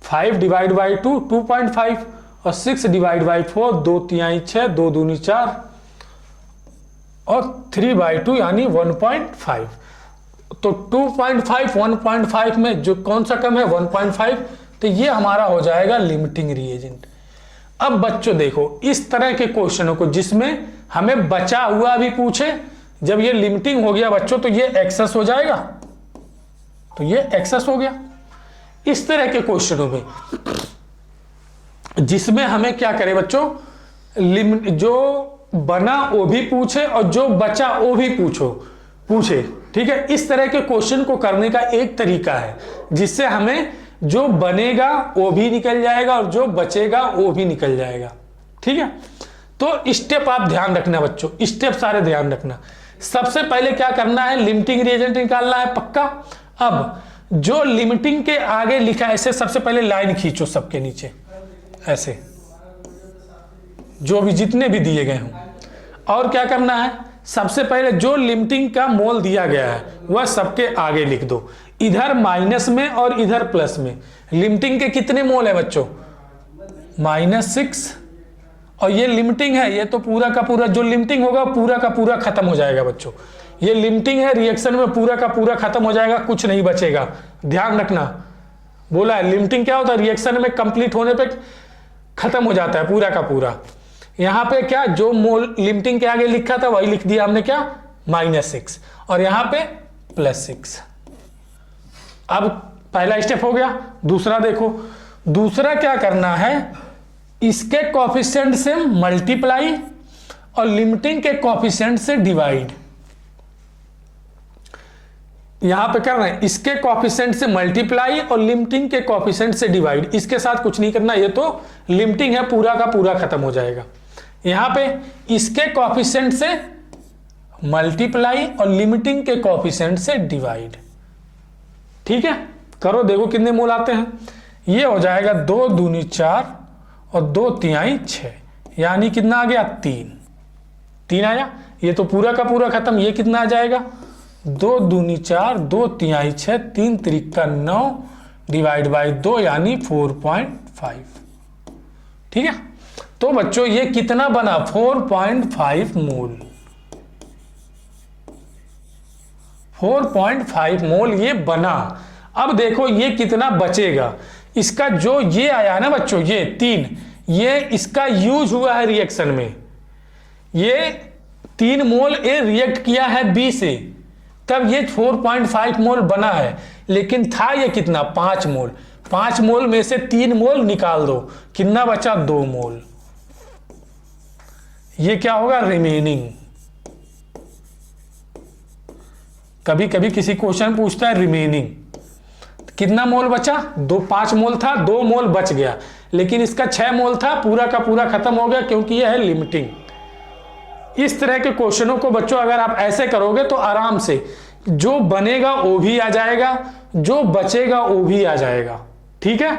5 डिवाइड बाई 2 2.5 और 6 डिवाइड बाई 4 2 तिहाई 6, 2 दूनी 4 और 3/2 यानी 1.5। तो 2.5 1.5 में जो कौन सा कम है? 1.5। तो ये हमारा हो जाएगा लिमिटिंग रिएजेंट। अब बच्चों देखो, इस तरह के क्वेश्चनों को जिसमें हमें बचा हुआ भी पूछे, जब ये लिमिटिंग हो गया बच्चों तो ये एक्सेस हो जाएगा, तो ये एक्सेस हो गया। इस तरह के क्वेश्चनों में जिसमें हमें क्या करें बच्चों? जो बना वो भी पूछे और जो बचा वो भी पूछे। ठीक है, इस तरह के क्वेश्चन को करने का एक तरीका है जिससे हमें जो बनेगा वो भी निकल जाएगा और जो बचेगा वो भी निकल जाएगा। ठीक है, तो स्टेप आप ध्यान रखना बच्चों, स्टेप सारे ध्यान रखना। सबसे पहले क्या करना है? लिमिटिंग रिएजेंट निकालना है पक्का। अब जो लिमिटिंग के आगे लिखा है, ऐसे सबसे पहले लाइन खींचो सबके नीचे, ऐसे जो भी जितने भी दिए गए हों। और क्या करना है? सबसे पहले जो लिमिटिंग का मोल दिया गया है वह सबके आगे लिख दो, इधर माइनस में और इधर प्लस में। लिमिटिंग के कितने मोल है बच्चों? -6। और ये लिमिटिंग है, ये तो पूरा का पूरा जो लिमिटिंग होगा पूरा का पूरा खत्म हो जाएगा बच्चों। ये लिमिटिंग है, रिएक्शन में पूरा का पूरा खत्म हो जाएगा, कुछ नहीं बचेगा। ध्यान रखना, बोला है लिमिटिंग क्या होता है? रिएक्शन में कंप्लीट होने पे खत्म हो जाता है पूरा का पूरा। यहां पे क्या, जो मोल लिमिटिंग के आगे लिखा था वही लिख दिया हमने, क्या? -6, और यहां पे +6। अब पहला स्टेप हो गया। दूसरा देखो, दूसरा क्या करना है? इसके कोफिशिएंट से मल्टीप्लाई और लिमिटिंग के कोफिशिएंट से डिवाइड। यहां पे करना है इसके कोफिशिएंट से मल्टीप्लाई और लिमिटिंग के कोफिशिएंट से डिवाइड। इसके साथ कुछ नहीं करना, ये तो लिमिटिंग है, पूरा का पूरा खत्म हो जाएगा। यहां पे इसके कोफिशिएंट से मल्टीप्लाई और लिमिटिंग के कोफिशिएंट से डिवाइड। ठीक है, करो, देखो कितने मोल आते हैं। ये हो जाएगा 2 दूनी 4 और 2 तिहाई 6, यानी कितना आ गया? 3 आया। ये तो पूरा का पूरा खत्म। ये कितना आ जाएगा? 2 दूनी 4, 2 तिहाई 6, 3 त्रिका 9 डिवाइड बाई 2 यानी 4.5। ठीक है, तो बच्चों ये कितना बना 4.5 मोल। 4.5 मोल ये बना। अब देखो ये कितना बचेगा, इसका जो ये आया ना बच्चों, ये 3, ये इसका यूज हुआ है रिएक्शन में। ये 3 मोल ए रिएक्ट किया है बी से, तब ये 4.5 मोल बना है। लेकिन था ये कितना 5 मोल। 5 मोल में से 3 मोल निकाल दो, कितना बचा 2 मोल। ये क्या होगा रिमेनिंग। कभी कभी किसी क्वेश्चन पूछता है रिमेनिंग, कितना मोल बचा 5 मोल था, 2 मोल बच गया, लेकिन इसका 6 मोल था, पूरा का पूरा खत्म हो गया क्योंकि यह है लिमिटिंग। इस तरह के क्वेश्चनों को बच्चों अगर आप ऐसे करोगे तो आराम से जो बनेगा वो भी आ जाएगा, जो बचेगा वो भी आ जाएगा। ठीक है,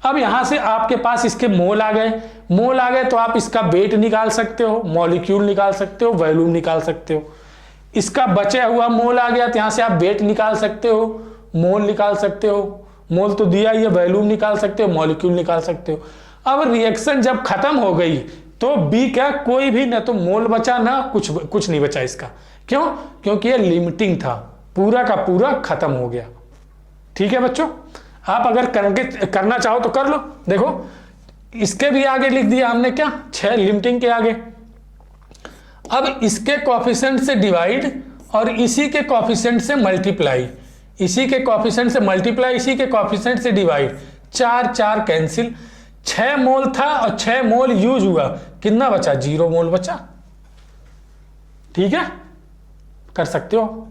अब यहां से आपके पास इसके मोल आ गए। मोल आ गए तो आप इसका वेट निकाल सकते हो, मॉलिक्यूल निकाल सकते हो, वॉल्यूम निकाल सकते हो। इसका बचा हुआ मोल आ गया तो यहां से आप वेट निकाल सकते हो, मोल निकाल सकते हो, मोल तो दिया ही है, वॉल्यूम निकाल सकते हो, मॉलिक्यूल निकाल सकते हो। अब रिएक्शन जब खत्म हो गई तो बी का कोई भी ना तो मोल बचा ना कुछ नहीं बचा इसका। क्यों? क्योंकि ये लिमिटिंग था, पूरा का पूरा खत्म हो गया। ठीक है बच्चों, आप अगर करना चाहो तो कर लो। देखो इसके भी आगे लिख दिया हमने क्या 6 लिमिटिंग के आगे। अब इसके कोएफिशिएंट से डिवाइड और इसी के कोएफिशिएंट से मल्टीप्लाई, इसी के कोएफिशिएंट से मल्टीप्लाई, इसी के कोएफिशिएंट से डिवाइड, 4 कैंसिल। 6 मोल था और 6 मोल यूज हुआ, कितना बचा 0 मोल बचा। ठीक है, कर सकते हो।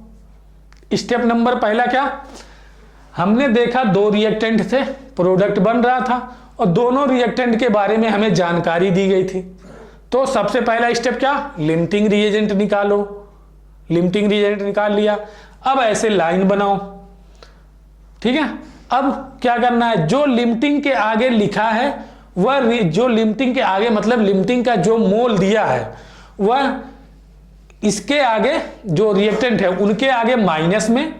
स्टेप नंबर पहला क्या, हमने देखा 2 रिएक्टेंट थे, प्रोडक्ट बन रहा था और दोनों रिएक्टेंट के बारे में हमें जानकारी दी गई थी। तो सबसे पहला स्टेप क्या, लिमिटिंग रिएजेंट निकालो। लिमिटिंग रिएजेंट निकाल लिया। अब ऐसे लाइन बनाओ। ठीक है, अब क्या करना है, जो लिमिटिंग के आगे लिखा है वह, जो लिमिटिंग के आगे मतलब लिमिटिंग का जो मोल दिया है वह इसके आगे जो रिएक्टेंट है उनके आगे माइनस में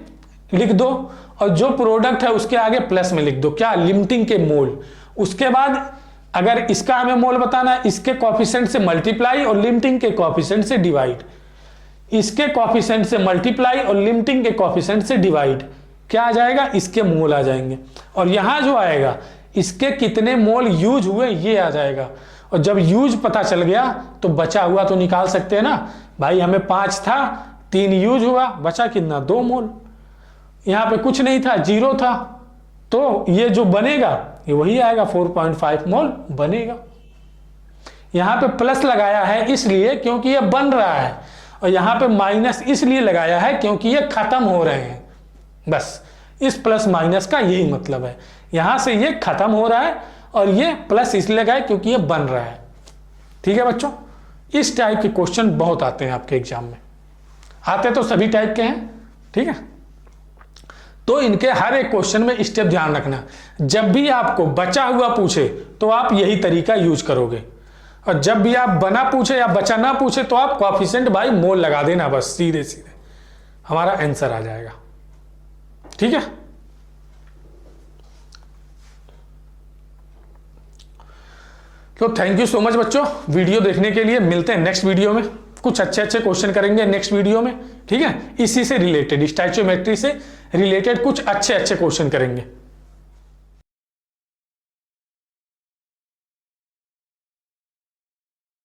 लिख दो और जो प्रोडक्ट है उसके आगे प्लस में लिख दो, क्या लिमिटिंग के मोल। उसके बाद अगर इसका हमें मोल बताना है, इसके कोएफिशिएंट से मल्टीप्लाई और लिमिटिंग के कोएफिशिएंट से डिवाइड, इसके कोएफिशिएंट से मल्टीप्लाई और लिमिटिंग के कोएफिशिएंट से डिवाइड, क्या आ जाएगा, इसके मोल आ जाएंगे। और यहां जो आएगा इसके कितने मोल यूज हुए ये आ जाएगा। और जब यूज पता चल गया तो बचा हुआ तो निकाल सकते हैं ना भाई, हमें 5 था, 3 यूज हुआ, बचा कितना 2 मोल। यहां पे कुछ नहीं था, 0 था, तो ये जो बनेगा ये वही आएगा, 4.5 मोल बनेगा। यहां पे प्लस लगाया है इसलिए क्योंकि ये बन रहा है, और यहां पे माइनस इसलिए लगाया है क्योंकि ये खत्म हो रहे हैं। बस इस प्लस माइनस का यही मतलब है, यहां से ये खत्म हो रहा है और ये प्लस इसलिए लगाया क्योंकि ये बन रहा है। ठीक है बच्चों, इस टाइप के क्वेश्चन बहुत आते हैं आपके एग्जाम में, आते तो सभी टाइप के हैं। ठीक है, तो इनके हर एक क्वेश्चन में स्टेप ध्यान रखना। जब भी आपको बचा हुआ पूछे तो आप यही तरीका यूज करोगे, और जब भी आप बना पूछे या बचा ना पूछे तो आप कोएफिशिएंट बाय मोल लगा देना, बस सीधे सीधे हमारा आंसर आ जाएगा। ठीक है, तो थैंक यू सो मच बच्चों वीडियो देखने के लिए। मिलते हैं नेक्स्ट वीडियो में, कुछ अच्छे क्वेश्चन करेंगे नेक्स्ट वीडियो में। ठीक है, इसी से रिलेटेड, स्टैच्योमेट्री से रिलेटेड कुछ अच्छे क्वेश्चन करेंगे।